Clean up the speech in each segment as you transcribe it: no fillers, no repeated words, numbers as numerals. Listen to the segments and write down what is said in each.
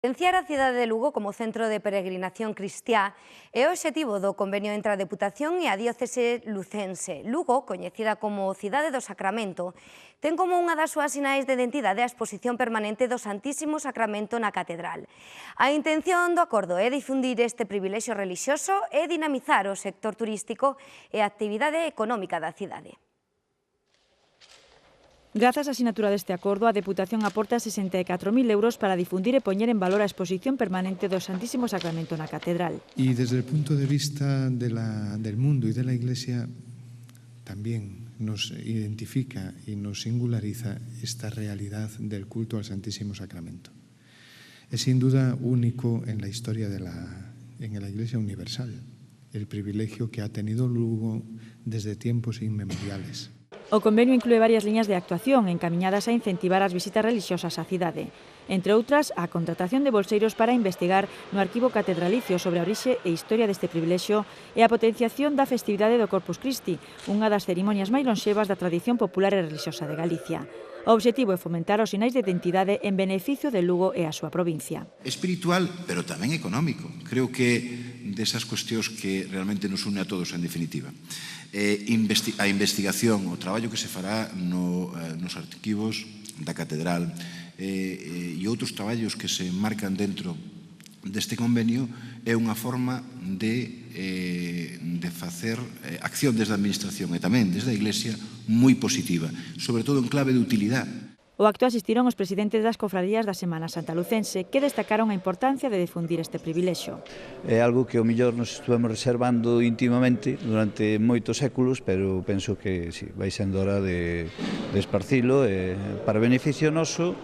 Potenciar a cidade de Lugo como centro de peregrinación cristiá é o obxectivo do convenio entre a Deputación e a diócese lucense. Lugo, coñecida como Cidade do Sacramento, ten como unha das súas sinais de identidade a exposición permanente do Santísimo Sacramento na Catedral. A intención do acordo é difundir este privilexio relixioso e dinamizar o sector turístico e a actividade económica da cidade. Grazas á sinatura deste acordo, a Deputación aporta 64.000 euros para difundir e poñer en valor a exposición permanente do Santísimo Sacramento na Catedral. Y desde el punto de vista del mundo y de la Iglesia, también nos identifica y nos singulariza esta realidad del culto al Santísimo Sacramento. Es sin duda único en la historia en la Iglesia universal, el privilegio que ha tenido Lugo desde tiempos inmemoriales. O convenio inclúe varias liñas de actuación encamiñadas a incentivar as visitas relixiosas á cidade. Entre outras, a contratación de bolseiros para investigar no arquivo catedralicio sobre a orixe e historia deste privilexio e a potenciación da festividade do Corpus Christi, unha das cerimonias máis lonxevas da tradición popular e relixiosa de Galicia. O obxectivo é fomentar os sinais de identidade en beneficio de Lugo e a súa provincia. Espiritual, pero tamén económico. Creo que desas cuestións que realmente nos une a todos en definitiva. A investigación, o traballo que se fará nos arquivos da Catedral e outros traballos que se marcan dentro deste convenio é unha forma de facer acción desde a Administración e tamén desde a Iglesia moi positiva, sobre todo en clave de utilidade. O acto asistiron os presidentes das cofradías da Semana Santa Lucense, que destacaron a importancia de difundir este privilexio. É algo que o mellor nos estuvemos reservando íntimamente durante moitos séculos, pero penso que sí, vai sendo hora de esparcilo para beneficio noso,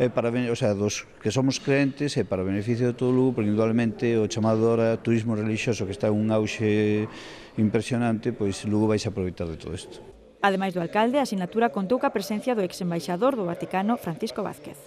dos que somos creentes e para beneficio de todo o Lugo, porque indudablemente o chamado ahora turismo relixioso que está en un auxe impresionante, pois Lugo vai se aproveitar de todo isto. Ademais do alcalde, a sinatura contou ca presencia do ex-embaixador do Vaticano, Francisco Vázquez.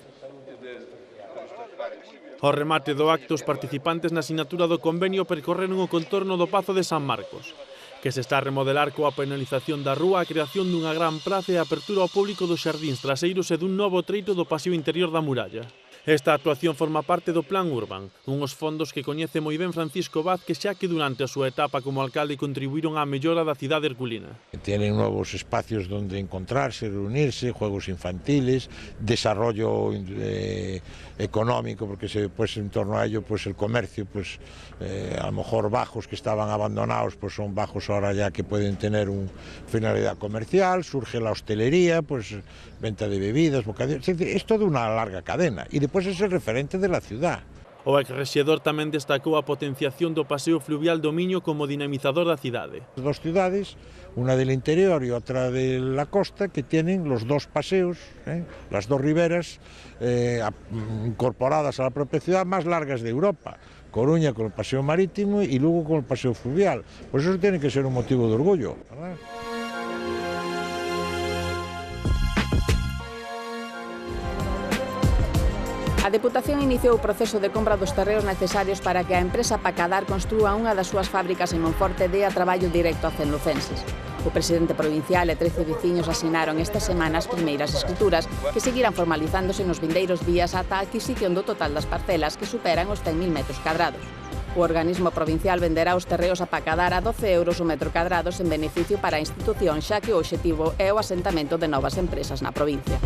Ao remate do acto, os participantes na sinatura do convenio percorreron o contorno do Pazo de San Marcos, que se está a remodelar coa penalización da rúa, a creación dunha gran praza e a apertura ao público dos xardíns traseiros e dun novo treito do paseo interior da muralla. Esta actuación forma parte do Plan Urban, unhos fondos que coñece moi ben Francisco Vázquez, xa que durante a súa etapa como alcalde contribuíron á mellora da cidade herculina. Tienen nuevos espacios donde encontrarse, reunirse, juegos infantiles, desarrollo económico, porque en torno a ello el comercio, a lo mejor bajos que estaban abandonados, son bajos ahora ya que pueden tener una finalidad comercial, surge la hostelería, venta de bebidas, bocadillos, es toda una larga cadena y después es el referente de la ciudad. O exrexedor tamén destacou a potenciación do paseo fluvial do Miño como dinamizador da cidade. Dos ciudades, una del interior y otra de la costa, que tienen los dos paseos, las dos riberas incorporadas a la propia ciudad más largas de Europa. Coruña con el paseo marítimo y Lugo con el paseo fluvial. Por eso tiene que ser un motivo de orgullo, ¿verdad? A Deputación iniciou o proceso de compra dos terreos necesarios para que a empresa Pacadar construa unha das súas fábricas en Monforte e dea traballo directo a cenlucenses. O presidente provincial e 13 veciños asinaron esta semana as primeiras escrituras que seguirán formalizándose nos vindeiros días ata a adquisición do total das parcelas que superan os 100.000 metros cadrados. O organismo provincial venderá os terreos a Pacadar a 12 euros o metro cadrado en beneficio para a institución, xa que o obxectivo é o asentamento de novas empresas na provincia.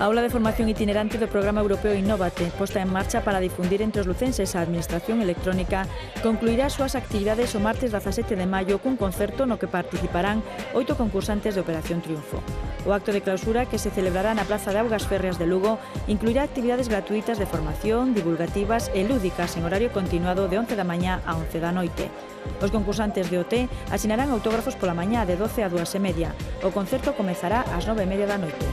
A aula de formación itinerante do Programa Europeo Innovate, posta en marcha para difundir entre os lucenses a administración electrónica, concluirá as súas actividades o martes 17 de maio cun concerto no que participarán 8 concursantes de Operación Triunfo. O acto de clausura, que se celebrará na Praza de Augas Férreas de Lugo, incluirá actividades gratuitas de formación, divulgativas e lúdicas en horario continuado de 11 da mañá a 11 da noite. Os concursantes de OT asinarán autógrafos pola mañá de 12 a 2:30. O concerto comezará ás 9:30 da noite.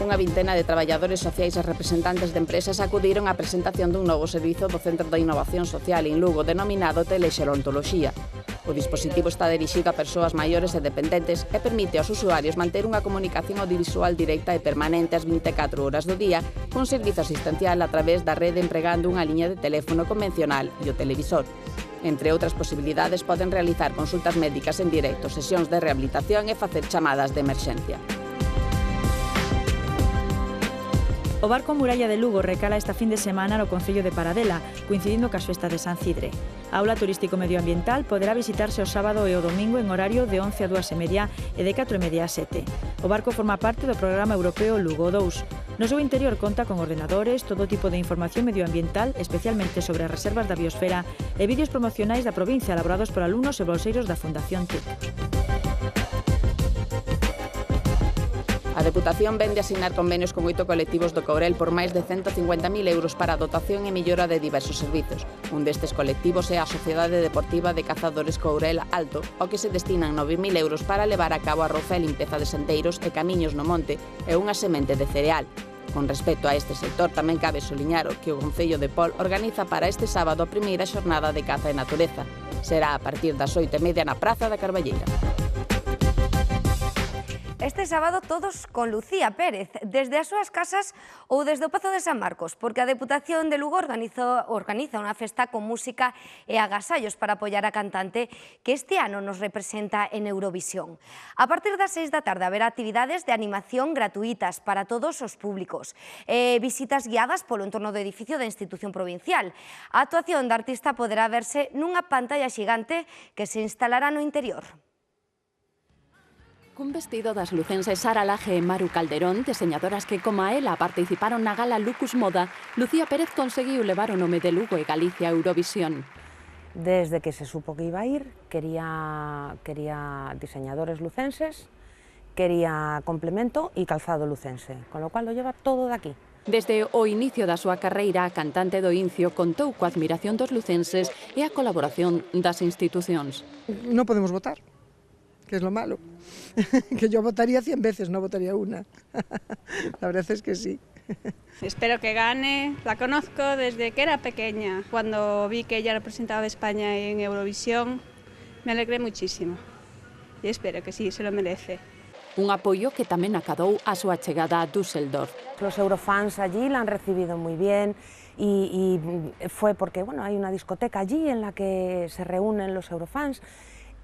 Unha vintena de traballadores sociais e representantes de empresas acudiron á presentación dun novo servizo do Centro de Innovación Social en Lugo denominado Telexerontoloxía. O dispositivo está dirixido a persoas maiores e dependentes e permite aos usuarios manter unha comunicación audiovisual directa e permanente ás 24 horas do día cun servizo asistencial a través da rede empregando unha liña de teléfono convencional e o televisor. Entre outras posibilidades, poden realizar consultas médicas en directo, sesións de rehabilitación e facer chamadas de emerxencia. O barco Muralla de Lugo recala esta fin de semana no concello de Paradela, coincidindo cas festas de San Cidre. A aula turístico medioambiental poderá visitarse o sábado e o domingo en horario de 11 a 2:30 e de 4:30 a 7. O barco forma parte do programa europeo Lugo 2. No seu interior conta con ordenadores, todo tipo de información medioambiental, especialmente sobre as reservas da biosfera e vídeos promocionais da provincia elaborados por alumnos e bolseiros da Fundación TIC. A Deputación vende asignar convenios con 8 colectivos do Courel por máis de 150.000 euros para a dotación e mellora de diversos servizos. Un destes colectivos é a Sociedade Deportiva de Cazadores Courel Alto, ao que se destinan 9.000 euros para levar a cabo a roza e limpeza de sendeiros e camiños no monte e unha semente de cereal. Con respecto a este sector, tamén cabe soliñar que o Concello de Pol organiza para este sábado a primeira xornada de caza e natureza. Será a partir das 8:30 na Praza da Carballeira. Este sábado todos con Lucía Pérez, desde as súas casas ou desde o Pazo de San Marcos, porque a Deputación de Lugo organiza unha festa con música e agasallos para apoiar a cantante que este ano nos representa en Eurovisión. A partir das 6 da tarde haberá actividades de animación gratuitas para todos os públicos e visitas guiadas polo entorno do edificio da institución provincial. A actuación da artista poderá verse nunha pantalla xigante que se instalará no interior. Cun vestido das lucenses Sara Laje e Maru Calderón, deseñadoras que, como a ela, participaron na gala Lucus Moda, Lucía Pérez conseguiu levar o nome de Lugo e Galicia a Eurovisión. Desde que se supo que iba a ir, quería diseñadores lucenses, quería complemento e calzado lucense, con lo cual lo lleva todo de aquí. Desde o inicio da súa carreira, a cantante do Incio contou coa admiración dos lucenses e a colaboración das institucións. No podemos votar, que es lo malo. Que yo votaría 100 veces, no votaría una. La verdad es que sí. Espero que gane. La conozco desde que era pequeña. Cuando vi que ella representaba a España en Eurovisión, me alegré muchísimo. Y espero que sí, se lo merece. Un apoio que tamén acadou a súa chegada a Düsseldorf. Los eurofans allí la han recibido muy bien y fue porque bueno, hay una discoteca allí en la que se reúnen los eurofans.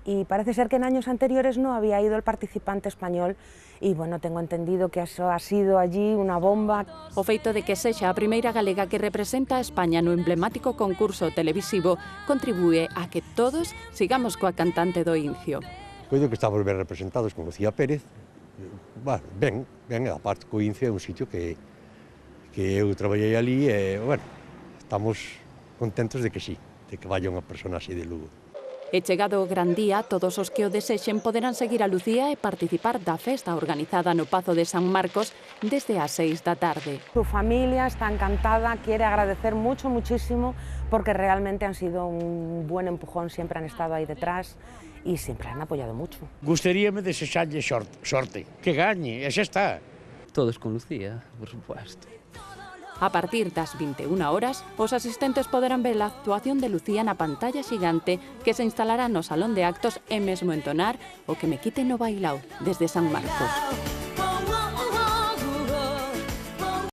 Y parece ser que en años anteriores no había ido el participante español y bueno, tengo entendido que eso ha sido allí una bomba. O feito de que sexa a primeira galega que representa a España no emblemático concurso televisivo contribúe a que todos sigamos coa cantante do Incio. Coido que estamos ben representados con Lucía Pérez. Bueno, ben, a parte co Incio é un sitio que eu traballei ali e, bueno, estamos contentos de que sí, de que vaya unha persona así de Lugo. E chegado o gran día, todos os que o desexen poderán seguir a Lucía e participar da festa organizada no Pazo de San Marcos desde as 6 da tarde. Su familia está encantada, quiere agradecer muchísimo, porque realmente han sido un buen empujón, siempre han estado ahí detrás y siempre han apoyado mucho. Gustaríame desexarlle sorte, que gañe, e xa está. Todos con Lucía, por supuesto. A partir das 21 horas, os asistentes poderán ver a actuación de Lucía na pantalla xigante que se instalará no Salón de Actos e mesmo entonar o Que me quiten o bailao desde San Marcos.